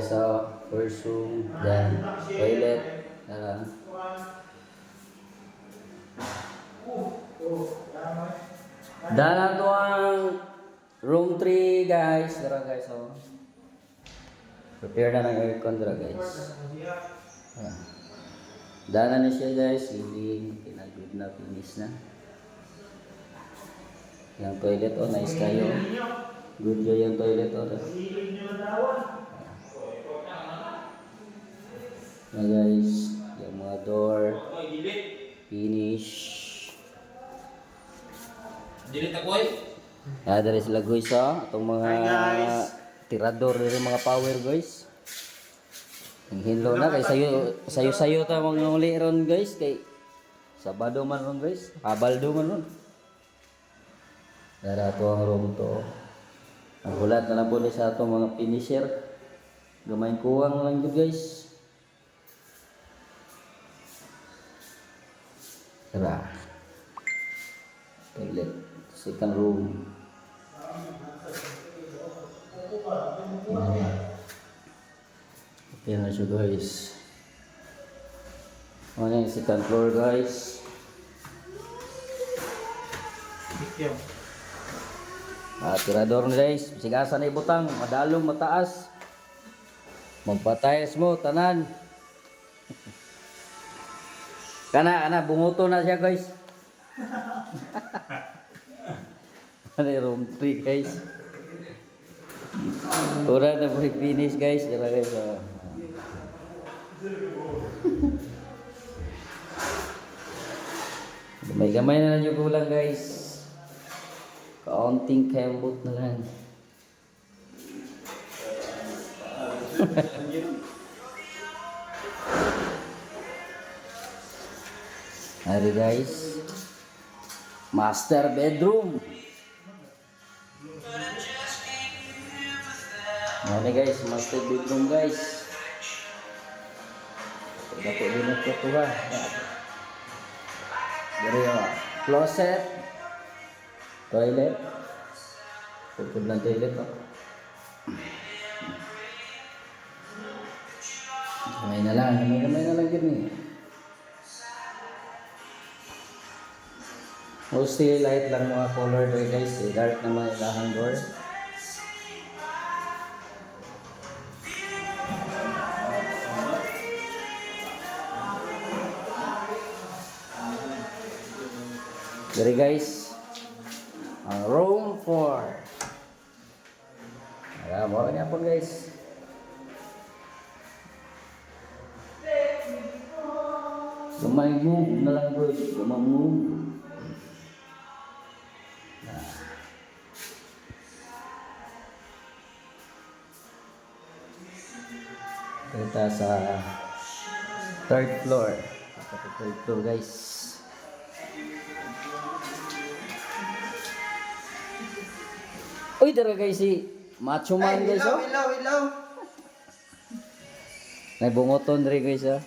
guys, so first room, then toilet. Dan to ang room 3 guys. Dara guys, so prepare na ng aircon dara guys. Dana na siya guys, hindi pinagod na, finish na. Yung toilet oh, nice kayo. Good joy yung toilet oh. Na guys, yung mga door, finish. Dilit ako eh. Dari sila guys oh, itong mga tirador rin mga power guys. Ang hinlo na kay sayo ta mga uli ron guys kay Sabado man ron guys, Abaldo man ron. Dara to ang room to. Ang hulat na lang po sa atong mga finisher. Gamay kuwang lang yun guys. Dara. Toilet. Second room. Okay na siya guys. Ano yung second floor guys. Tirador na guys. Sigasa na ibutang. Madalong mataas. Magpatayas mo. Tanan. Kana. Bunguto na siya guys. Ano yung room 3 guys. Tura na po finish guys. Dira guys. Gamay-gamay na lang yung kulang guys. Kaunting kembot na lang. Hari guys. Master bedroom. Ano guys, master bedroom guys. Dapat din ito to ha. Dari closet, toilet, tukod ng toilet oh. Gamay na lang yun eh. Mostly light lang mga color doon guys eh. Dark naman ilahang door. Dari guys, ang room 4. Mo niya po guys. Gamay move na lang bro, gamay move. Kita sa third floor. Third floor guys. Uy, dara guys si Macho Man guys oh. Ilaw. Naibungoton rin guys oh.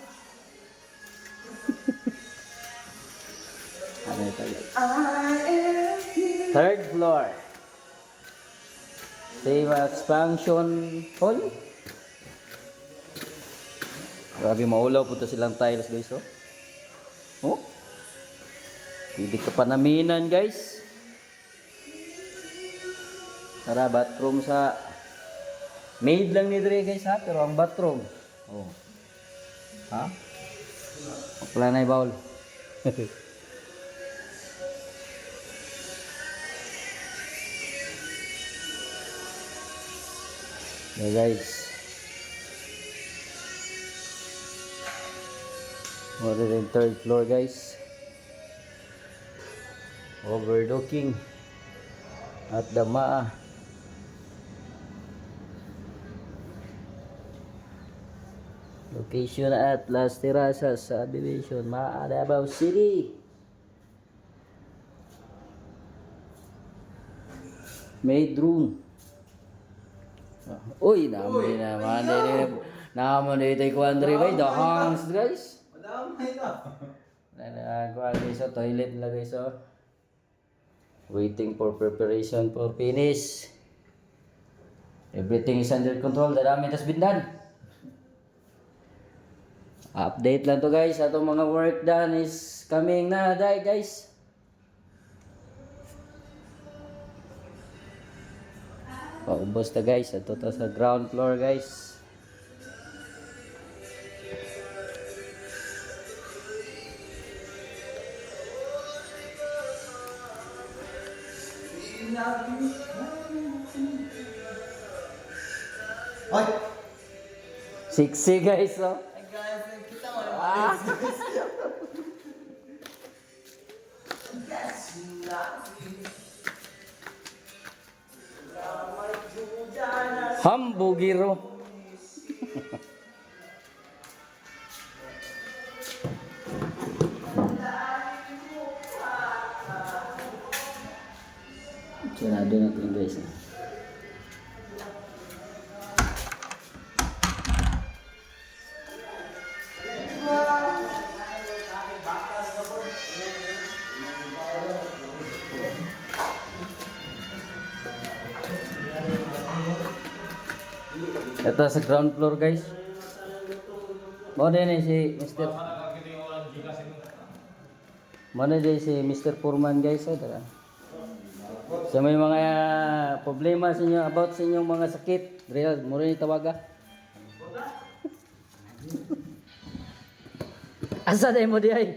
Ano ito guys? Third floor. Same expansion hall. Grabe maulaw po to silang tiles guys oh. Oh. Hindi ka panaminan guys. Tara, bathroom sa maid lang ni Dre guys ha, pero ang bathroom. Oh. Ha? Wala na ibawal. Yeah guys. More than third floor guys. Overlooking at Damaa. Location at Las Terrazas Subdivision, Davao City. Maid room. Uy, naman ito yung Andre guys. The hangs guys. Kuhan guys sa toilet nila guys oh. Waiting for preparation for finish. Everything is under control. Darami tas bindan. Update lang to guys. Atong mga work done is coming na dai guys. Paubos ta guys. Ato ta sa ground floor guys. Oy! Sexy guys oh. Ay guys, kita mo Hambugiro. Sarado na ito guys. Ito sa ground floor guys. Mo din si Mr. Mana din si Mr. Foreman guys. Tara. Sa may mga problema sa inyo about sa inyong mga sakit, real mo rin tawaga. Asa day mo di ay?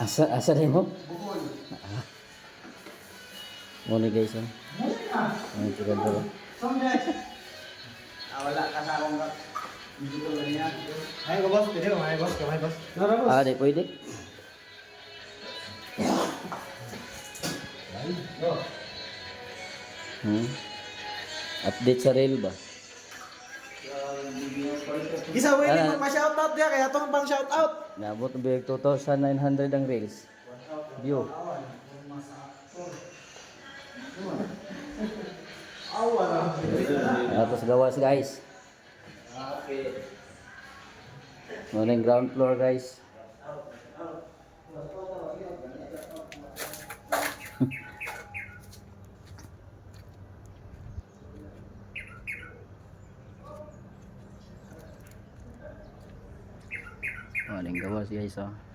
Asa day mo? Mo ni guys. Ang tirador. wala ka sa akong hindi ko ganyan. Ay, boss, pwede mo, ay boss, kamay boss. Nara boss. Di pwede. Update sa rail ba? Isa willing mo pa-shoutout diya, kaya itong pang shoutout. Nabot big 2,900 ang reels. View. Tapos gawas guys. Okay. Muna yung ground floor guys. Muna yung gawas guys oh.